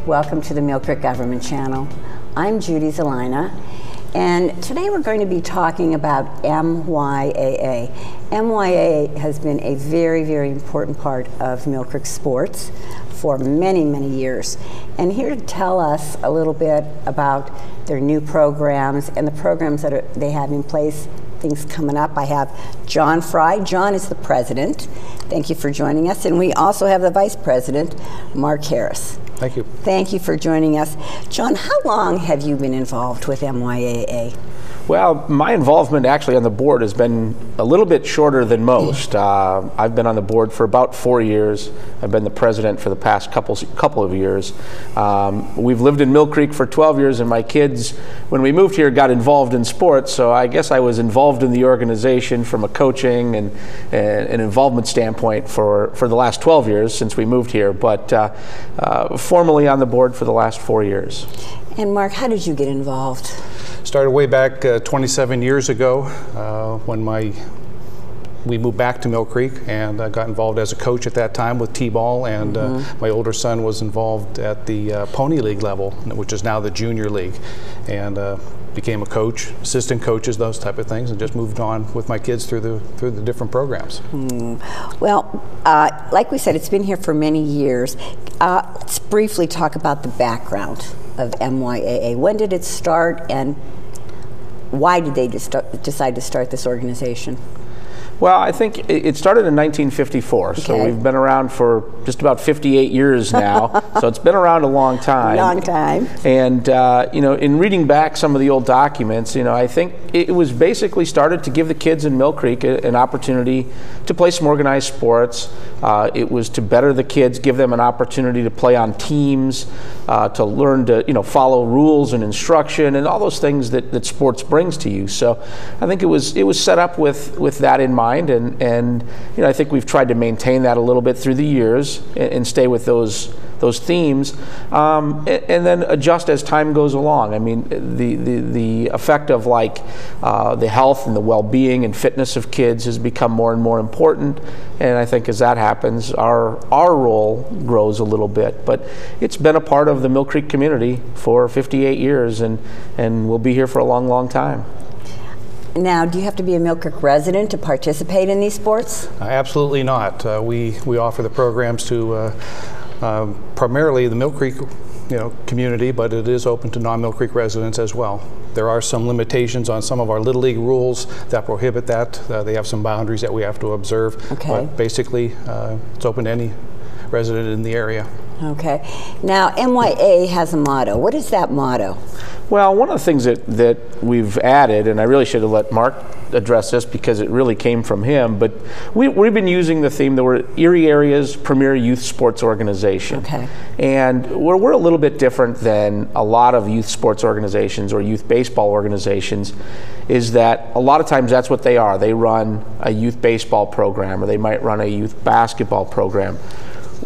Welcome to the Millcreek Government Channel. I'm Judy, Zelina, and today we're going to be talking about MYAA. MYAA has been a very, very important part of Millcreek sports for many, many years. And here to tell us a little bit about their new programs and the programs that they have in place, things coming up, I have John Frey. John is the president. Thank you for joining us. And we also have the vice president, Mark Harris. Thank you. Thank you for joining us. John, how long have you been involved with MYAA? Well, my involvement actually on the board has been a little bit shorter than most. I've been on the board for about 4 years. I've been the president for the past couple of years. We've lived in Millcreek for 12 years, and my kids, when we moved here, got involved in sports. So I guess I was involved in the organization from a coaching and an involvement standpoint for the last 12 years since we moved here, but formally on the board for the last 4 years. And Mark, how did you get involved? Started way back 27 years ago when we moved back to Millcreek, and I got involved as a coach at that time with T-ball, and my older son was involved at the Pony League level, which is now the Junior League, and became a coach, assistant coaches, those type of things, and just moved on with my kids through the different programs. Well, like we said, it's been here for many years. Let's briefly talk about the background of MYAA. When did it start, and why did they decide to start this organization? Well, I think it started in 1954, okay. So we've been around for just about 58 years now, so it's been around a long time. Long time. And, you know, in reading back some of the old documents, you know, I think it was basically started to give the kids in Millcreek an opportunity to play some organized sports. It was to better the kids, give them an opportunity to play on teams, to learn to, you know, follow rules and instruction and all those things that sports brings to you. So I think it was set up with that in mind. And you know, I think we've tried to maintain that a little bit through the years and stay with those themes, and then adjust as time goes along. I mean, the effect of like the health and the well-being and fitness of kids has become more and more important, and I think as that happens, our role grows a little bit. But it's been a part of the Millcreek community for 58 years, and we'll be here for a long, long time. Now, do you have to be a Millcreek resident to participate in these sports? Absolutely not. We offer the programs to primarily the Millcreek, you know, community, but it is open to non-Millcreek residents as well. There are some limitations on some of our Little League rules that prohibit that. They have some boundaries that we have to observe. Okay. But basically, it's open to any resident in the area. Okay. Now, MYAA has a motto. What is that motto? Well, one of the things that we've added, and I really should have let Mark address this because it really came from him, but we've been using the theme that we're Erie Area's premier youth sports organization. Okay. And we're a little bit different than a lot of youth sports organizations or youth baseball organizations, is that a lot of times that's what they are. They run a youth baseball program, or they might run a youth basketball program.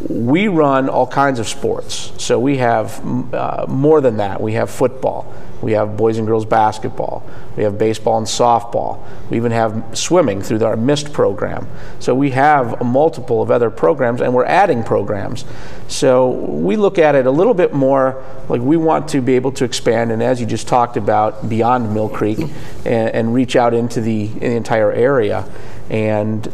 We run all kinds of sports, so we have more than that. We have football, we have boys and girls basketball, we have baseball and softball, we even have swimming through our MIST program. So we have a multiple of other programs, and we're adding programs. So we look at it a little bit more like we want to be able to expand, and as you just talked about, beyond Millcreek and reach out into the entire area. And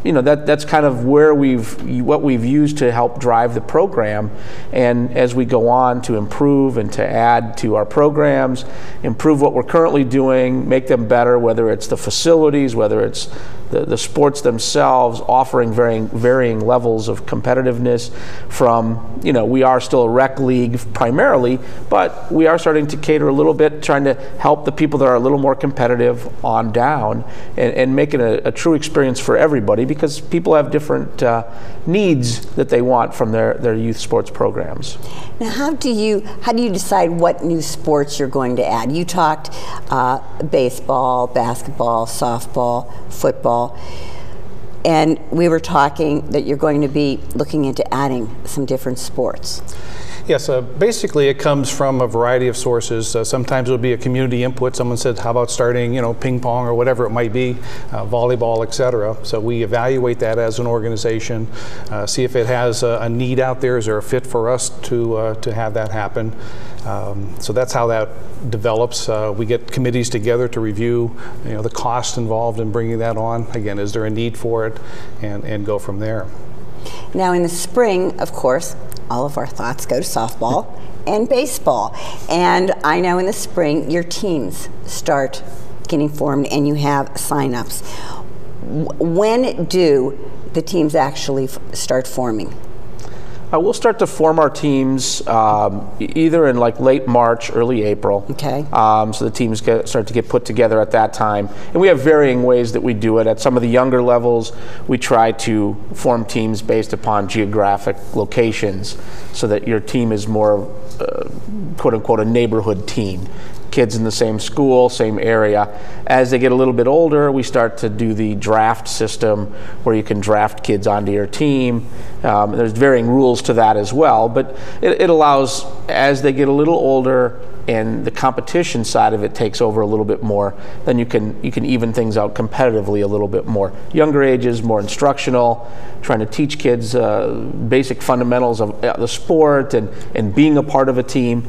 you know, that's kind of where what we've used to help drive the program. And as we go on to improve and to add to our programs, improve what we're currently doing, make them better, whether it's the facilities, whether it's the sports themselves, offering varying levels of competitiveness from, you know, we are still a rec league primarily, but we are starting to cater a little bit, trying to help the people that are a little more competitive on down, and making a true experience for everybody, because people have different needs that they want from their youth sports programs. Now, how do you decide what new sports you're going to add? You talked baseball, basketball, softball, football, and we were talking that you're going to be looking into adding some different sports. Yes, basically it comes from a variety of sources. Sometimes it'll be a community input. Someone said, how about starting, ping pong or whatever it might be, volleyball, etc. So we evaluate that as an organization, see if it has a need out there. Is there a fit for us to have that happen? So that's how that develops. We get committees together to review, the cost involved in bringing that on. Again, is there a need for it, and go from there. Now in the spring, of course, all of our thoughts go to softball and baseball. And I know in the spring your teams start getting formed and you have sign-ups. When do the teams actually start forming? We'll start to form our teams either in like late March, early April. Okay. So the teams start to get put together at that time. And we have varying ways that we do it. At some of the younger levels, we try to form teams based upon geographic locations so that your team is more, quote unquote, a neighborhood team. Kids in the same school, same area. As they get a little bit older, we start to do the draft system where you can draft kids onto your team. There's varying rules to that as well, but it allows, as they get a little older and the competition side of it takes over a little bit more, then you can even things out competitively a little bit more. Younger ages, more instructional, trying to teach kids basic fundamentals of the sport and being a part of a team.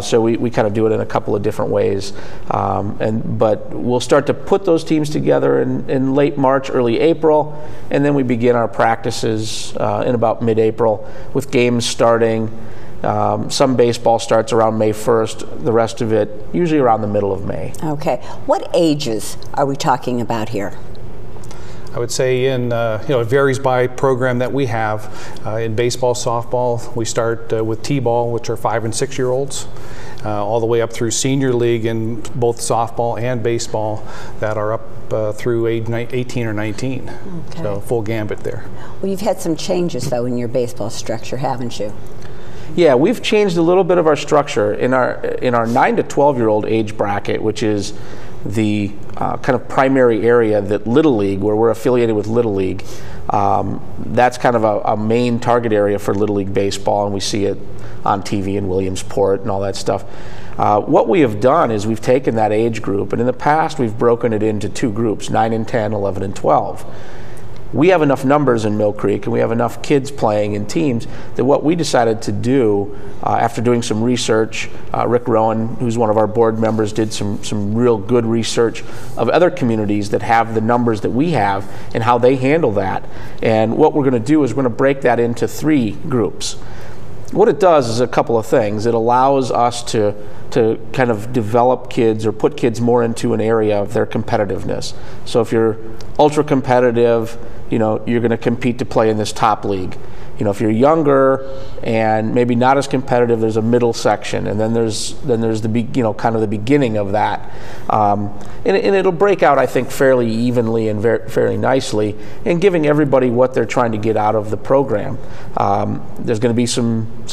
So we kind of do it in a couple of different ways. But we'll start to put those teams together in late March, early April, and then we begin our practices in about mid-April with games starting. Some baseball starts around May 1st, the rest of it usually around the middle of May. Okay. What ages are we talking about here? I would say it varies by program that we have. In baseball, softball, we start with T-ball, which are 5- and 6-year-olds, all the way up through senior league in both softball and baseball that are up through age 18 or 19. Okay. So full gambit there. Well, you've had some changes though in your baseball structure, haven't you? Yeah, we've changed a little bit of our structure in our 9 to 12-year-old age bracket, which is the kind of primary area that Little League, where we're affiliated with Little League. That's kind of a main target area for Little League baseball, and we see it on TV in Williamsport and all that stuff. What we have done is we've taken that age group, and in the past we've broken it into 2 groups, 9 and 10, 11 and 12. We have enough numbers in Millcreek and we have enough kids playing in teams that what we decided to do after doing some research, Rick Rowan, who's one of our board members, did some real good research of other communities that have the numbers that we have and how they handle that. And what we're going to do is we're going to break that into 3 groups. What it does is a couple of things. It allows us to kind of develop kids or put kids more into an area of their competitiveness. So if you're ultra competitive, you're going to compete to play in this top league. If you're younger and maybe not as competitive, there's a middle section, and then there's the kind of the beginning of that, and it'll break out, I think, fairly evenly and fairly nicely, and giving everybody what they're trying to get out of the program. There's going to be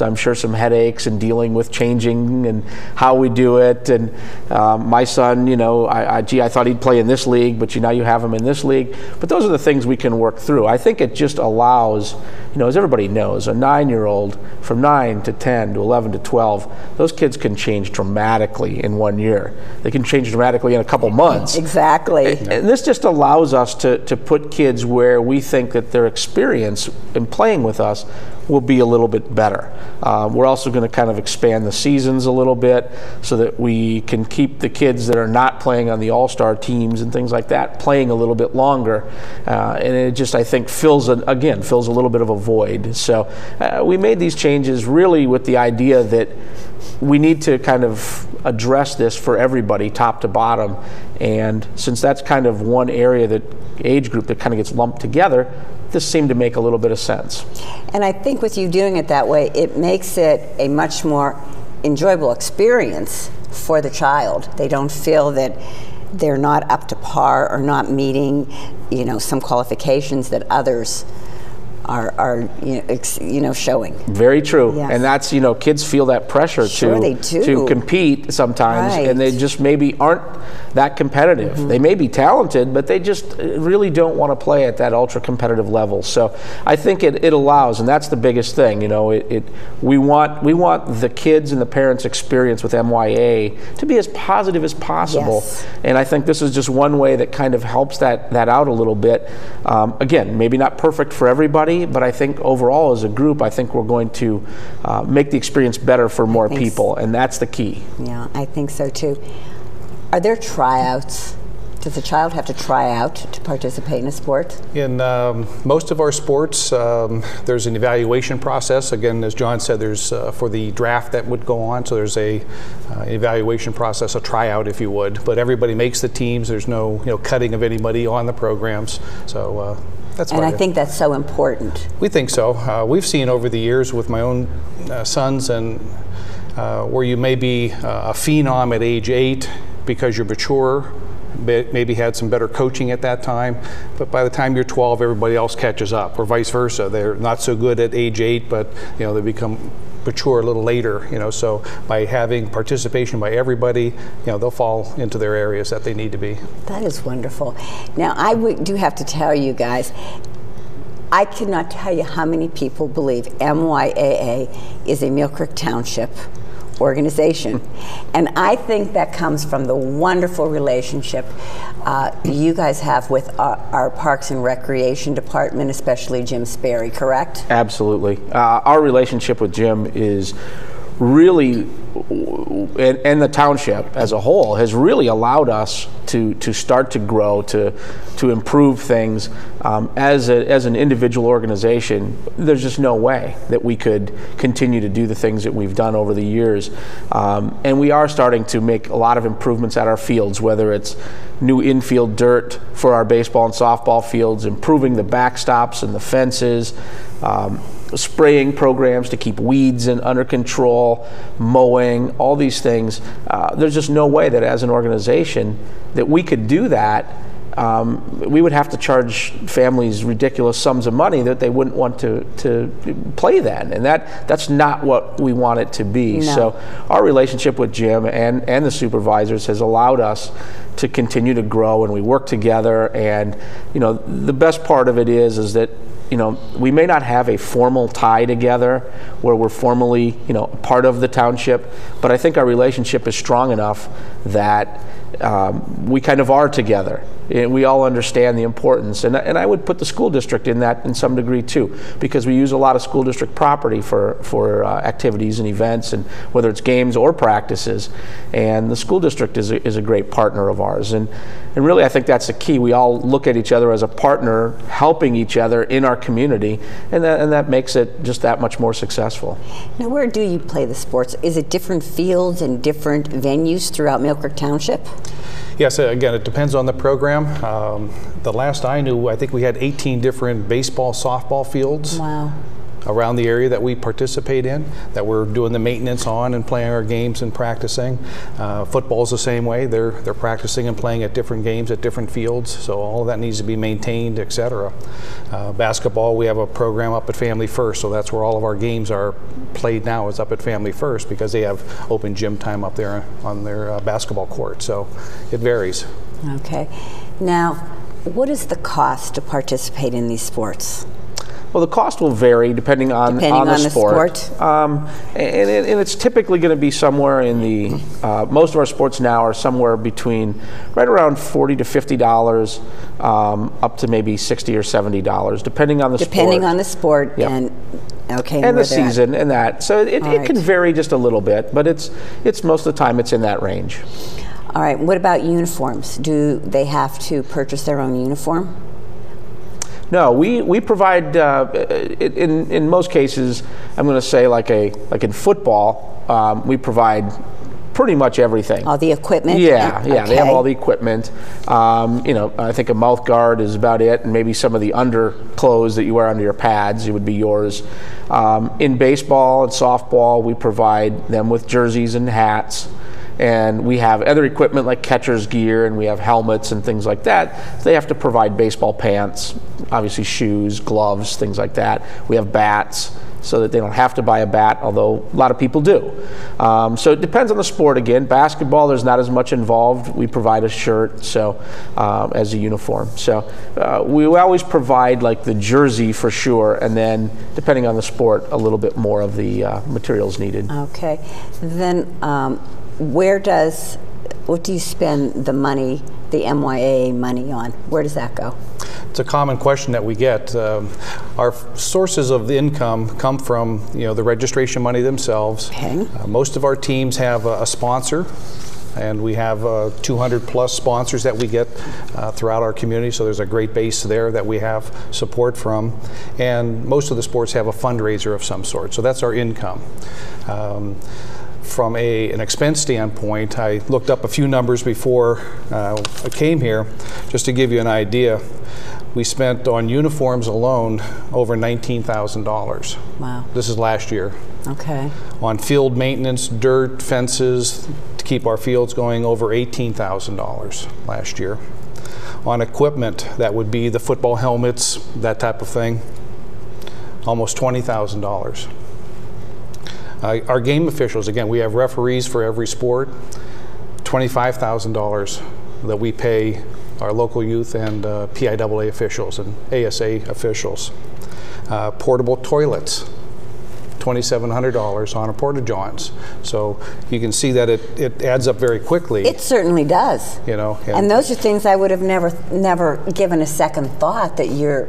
I'm sure some headaches and dealing with changing and how we do it. And my son, I thought he'd play in this league, but now you have him in this league. But those are the things we can work through. I think it just allows, as everybody knows, a 9-year-old from 9 to 10 to 11 to 12, those kids can change dramatically in 1 year. They can change dramatically in a couple months. Exactly. And this just allows us to put kids where we think that their experience in playing with us will be a little bit better. We're also going to kind of expand the seasons a little bit so that we can keep the kids that are not playing on the all-star teams and things like that playing a little bit longer. And it just, I think, fills a little bit of a void. So we made these changes really with the idea that we need to kind of address this for everybody, top to bottom. And since that's kind of one area, age group that kind of gets lumped together, this seemed to make a little bit of sense. And I think with you doing it that way, it makes it a much more enjoyable experience for the child. They don't feel that they're not up to par or not meeting, some qualifications that others are showing. Very true. Yes. And that's, kids feel that pressure to compete sometimes, right. and they just maybe aren't that competitive. Mm-hmm. They may be talented, but they just really don't want to play at that ultra competitive level. So I think it allows, and that's the biggest thing. We want the kids and the parents' experience with MYAA to be as positive as possible. Yes. And I think this is just one way that kind of helps that out a little bit. Again, maybe not perfect for everybody, but I think overall as a group, I think we're going to make the experience better for more people, and that's the key. Yeah, I think so too. Are there tryouts? Does a child have to try out to participate in a sport? In most of our sports, there's an evaluation process. Again, as John said, there's for the draft that would go on, so there's a evaluation process, a tryout, if you would. But everybody makes the teams. There's no cutting of anybody on the programs. So that's. And I think that's so important. We think so. We've seen over the years with my own sons, and where you may be a phenom at age 8 because you're mature. Maybe had some better coaching at that time, but by the time you're 12, everybody else catches up, or vice versa. They're not so good at age 8, but they become mature a little later. So by having participation by everybody, they'll fall into their areas that they need to be. That is wonderful. Now, I do have to tell you guys, I cannot tell you how many people believe MYAA is a Millcreek Township organization, and I think that comes from the wonderful relationship you guys have with our Parks and Recreation Department, especially Jim Sperry, correct? Absolutely. Our relationship with Jim is really, and the township as a whole, has really allowed us to start to grow, to improve things. As an individual organization, there's just no way that we could continue to do the things that we've done over the years. And we are starting to make a lot of improvements at our fields, whether it's new infield dirt for our baseball and softball fields, improving the backstops and the fences, spraying programs to keep weeds under control, mowing, all these things. There's just no way that as an organization that we could do that. We would have to charge families ridiculous sums of money that they wouldn't want to play then, and that's not what we want it to be. No. So our relationship with Jim and the supervisors has allowed us to continue to grow, and we work together. And the best part of it is that we may not have a formal tie together where we're formally part of the township, but I think our relationship is strong enough that we kind of are together. And we all understand the importance, and I would put the school district in that in some degree too, because we use a lot of school district property for activities and events, and whether it's games or practices. And the school district is a great partner of ours, and really I think that's the key. We all look at each other as a partner, helping each other in our community, and that makes it just that much more successful. Now, where do you play the sports? Is it different fields and different venues throughout Millcreek Township? Yes, again, it depends on the program. The last I knew, I think we had 18 different baseball, softball fields. Wow. Around the area that we participate in, that we're doing the maintenance on and playing our games and practicing. Football's the same way. They're practicing and playing at different games at different fields, so all of that needs to be maintained, etc. Basketball, we have a program up at Family First, so that's where all of our games are played now, is up at Family First, because they have open gym time up there on their basketball court, so it varies. Okay. Now, what is the cost to participate in these sports? Well, the cost will vary depending on the sport. And it's typically going to be somewhere in the, most of our sports now are somewhere between right around $40 to $50, up to maybe $60 or $70, depending on the sport. Depending on the sport. Yep. And the season and that. So it can vary just a little bit, but it's most of the time it's in that range. All right, what about uniforms? Do they have to purchase their own uniform? No, we provide, in most cases, I'm going to say like in football, we provide pretty much everything. All the equipment? Yeah, Okay. They have all the equipment. I think a mouth guard is about it, and maybe some of the underclothes that you wear under your pads, it would be yours. In baseball and softball, we provide them with jerseys and hats. And we have other equipment like catcher's gear, and we have helmets and things like that. They have to provide baseball pants, obviously shoes, gloves, things like that. We have bats, so that they don't have to buy a bat, although a lot of people do. So it depends on the sport. Again, basketball, there's not as much involved. We provide a shirt, so as a uniform. So we always provide like the jersey for sure, and then depending on the sport, a little bit more of the materials needed. Okay. Then what do you spend the money, the MYAA money on? Where does that go? It's a common question that we get. Our sources of the income come from, the registration money themselves. Okay. Most of our teams have a sponsor, and we have 200 plus sponsors that we get throughout our community, so there's a great base there that we have support from. And most of the sports have a fundraiser of some sort, so that's our income. From an expense standpoint, I looked up a few numbers before I came here, just to give you an idea. We spent on uniforms alone over $19,000. Wow. This is last year. Okay. On field maintenance, dirt, fences, to keep our fields going, over $18,000 last year. On equipment, that would be the football helmets, that type of thing, almost $20,000. Our game officials, again, we have referees for every sport, $25,000 that we pay our local youth and PIAA officials and ASA officials. Portable toilets, $2,700 on a porta-johns. So you can see that it adds up very quickly. It certainly does. And those are things I would have never given a second thought that you're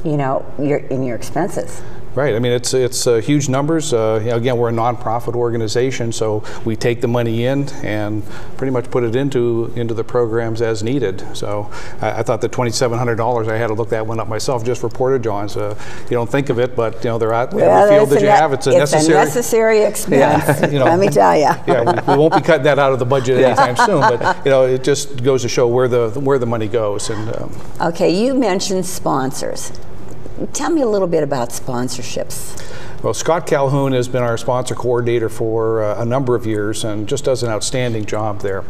in your expenses. Right. I mean, it's huge numbers. Again, we're a nonprofit organization, so we take the money in and pretty much put it into the programs as needed. So I thought the $2,700, I had to look that one up myself just for porta-johns. You don't think of it, but they're out every field that you have. It's a necessary expense. Let me tell you. Yeah, we won't be cutting that out of the budget anytime soon. But it just goes to show where the money goes. And okay, you mentioned sponsors. Tell me a little bit about sponsorships. Well, Scott Calhoun has been our sponsor coordinator for a number of years and just does an outstanding job there.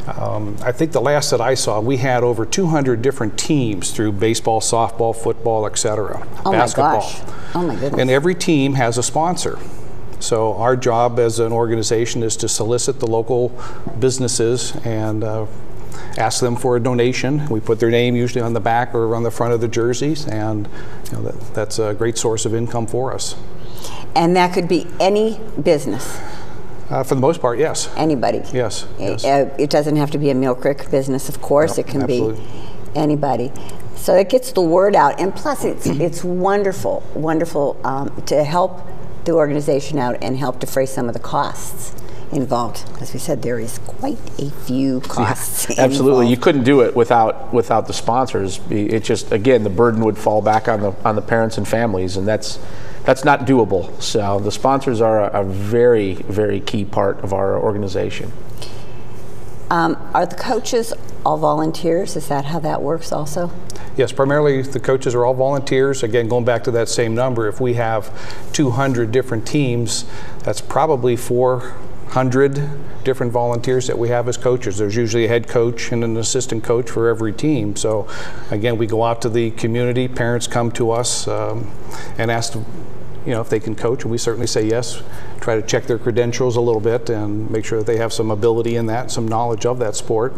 I think the last that I saw, we had over 200 different teams through baseball, softball, football, etc. Basketball. My gosh. Oh my goodness. And every team has a sponsor. So our job as an organization is to solicit the local businesses and ask them for a donation. We put their name usually on the back or on the front of the jerseys, and that's a great source of income for us. And that could be any business? For the most part, yes. Anybody? Yes. It doesn't have to be a Millcreek business, of course. No, it can absolutely. be anybody. So it gets the word out, and plus it's wonderful to help the organization out and help defray some of the costs involved. As we said, there is quite a few costs absolutely. involved. You couldn't do it without the sponsors. It just, again, the burden would fall back on the parents and families, and that's not doable. So the sponsors are a very, very key part of our organization. Are the coaches all volunteers? Is that how that works also? Yes, primarily the coaches are all volunteers. Again, going back to that same number, if we have 200 different teams, that's probably 400 different volunteers that we have as coaches. There's usually a head coach and an assistant coach for every team. So again, we go out to the community, parents come to us and ask if they can coach, and we certainly say yes. Try to check their credentials a little bit and make sure that they have some ability in that, some knowledge of that sport.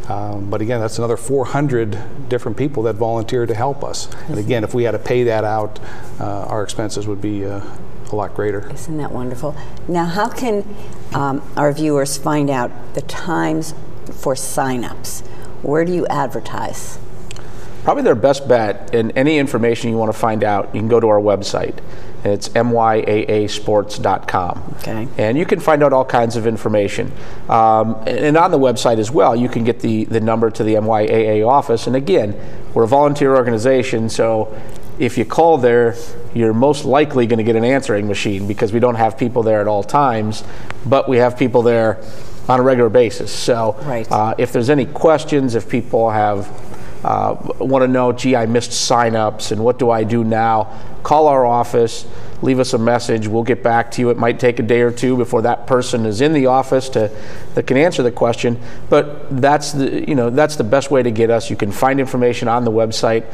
But again, that's another 400 different people that volunteer to help us. And again, if we had to pay that out, our expenses would be a lot greater. Isn't that wonderful? Now, how can our viewers find out the times for sign-ups? Where do you advertise? Probably their best bet, and any information you want to find out, you can go to our website. It's MYAAsports.com. Okay. And you can find out all kinds of information. And on the website as well, you can get the number to the MYAA office. And again, we're a volunteer organization, so if you call there, you're most likely going to get an answering machine because we don't have people there at all times, but we have people there on a regular basis. So right. If there's any questions, if people have want to know, gee, I missed sign-ups, and what do I do now? Call our office, leave us a message. We'll get back to you. It might take a day or two before that person is in the office that can answer the question, but that's the best way to get us. You can find information on the website.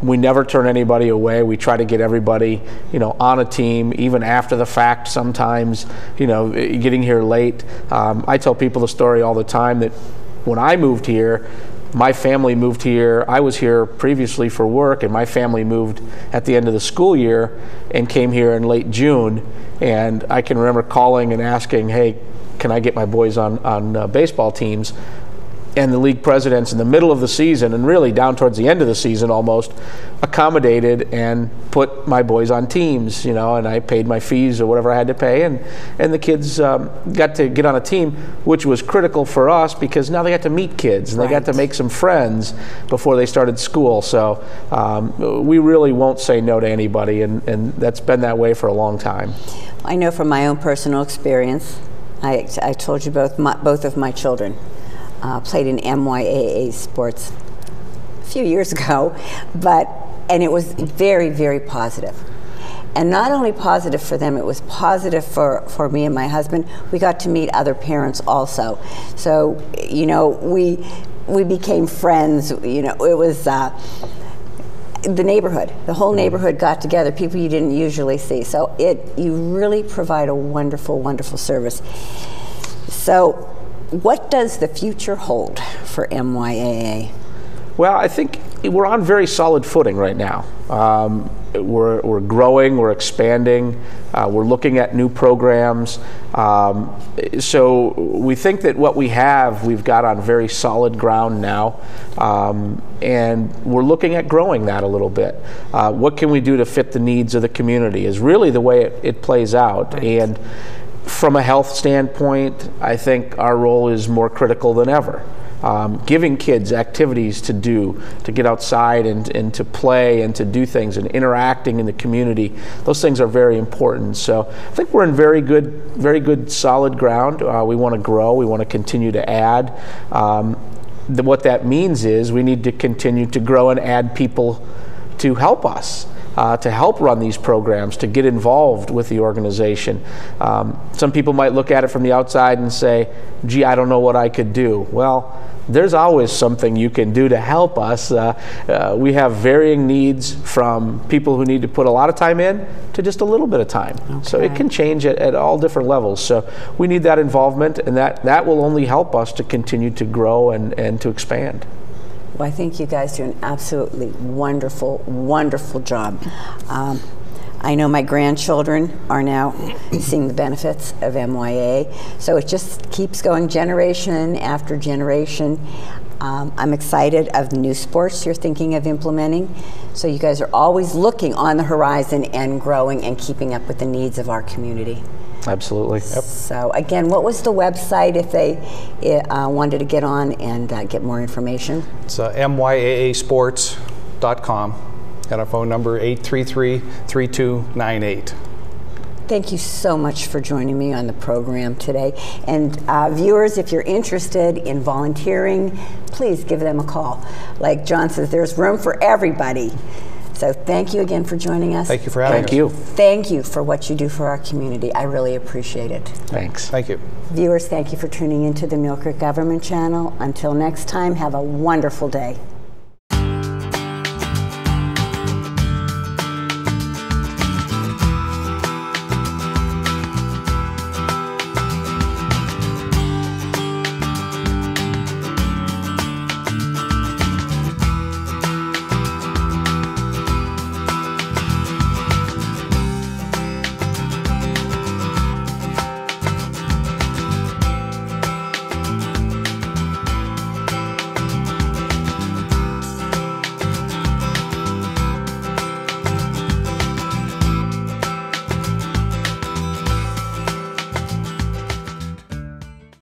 We never turn anybody away. We try to get everybody, on a team, even after the fact. Sometimes, getting here late. I tell people the story all the time that when I moved here, my family moved here. I was here previously for work, and my family moved at the end of the school year and came here in late June. And I can remember calling and asking, hey, can I get my boys on baseball teams? And the league presidents in the middle of the season, and really down towards the end of the season almost, accommodated and put my boys on teams, and I paid my fees or whatever I had to pay, and the kids got to get on a team, which was critical for us because now they got to meet kids and they got to make some friends before they started school. So we really won't say no to anybody, and that's been that way for a long time. I know from my own personal experience, I told you both of my children played in MYAA sports a few years ago, and it was very, very positive. And not only positive for them, it was positive for me and my husband. We got to meet other parents also. So, we became friends. It was the neighborhood. The whole neighborhood got together, people you didn't usually see. So you really provide a wonderful, wonderful service. So what does the future hold for MYAA? Well, I think we're on very solid footing right now. We're growing, we're expanding, we're looking at new programs. So we think that what we've got on very solid ground now, and we're looking at growing that a little bit. What can we do to fit the needs of the community is really the way it plays out. Right. And from a health standpoint, I think our role is more critical than ever. Giving kids activities to do, to get outside and to play and to do things and interacting in the community, those things are very important. So I think we're in very good solid ground. We want to grow, we want to continue to add. What that means is we need to continue to grow and add people to help us. To help run these programs, to get involved with the organization. Some people might look at it from the outside and say, gee, I don't know what I could do. Well, there's always something you can do to help us. We have varying needs from people who need to put a lot of time in to just a little bit of time. Okay. So it can change at all different levels. So we need that involvement, and that will only help us to continue to grow and to expand. Well, I think you guys do an absolutely wonderful, wonderful job. I know my grandchildren are now seeing the benefits of MYAA, so it just keeps going generation after generation. I'm excited of the new sports you're thinking of implementing, so you guys are always looking on the horizon and growing and keeping up with the needs of our community. Absolutely. Yep. So again, what was the website if they wanted to get on and get more information? It's MYAAsports.com, and our phone number 833-3298. Thank you so much for joining me on the program today. And viewers, if you're interested in volunteering, please give them a call. Like John says, there's room for everybody. So thank you again for joining us. Thank you for having us. Thank you. Thank you for what you do for our community. I really appreciate it. Thanks. Thank you. Viewers, thank you for tuning into the Millcreek Government Channel. Until next time, have a wonderful day.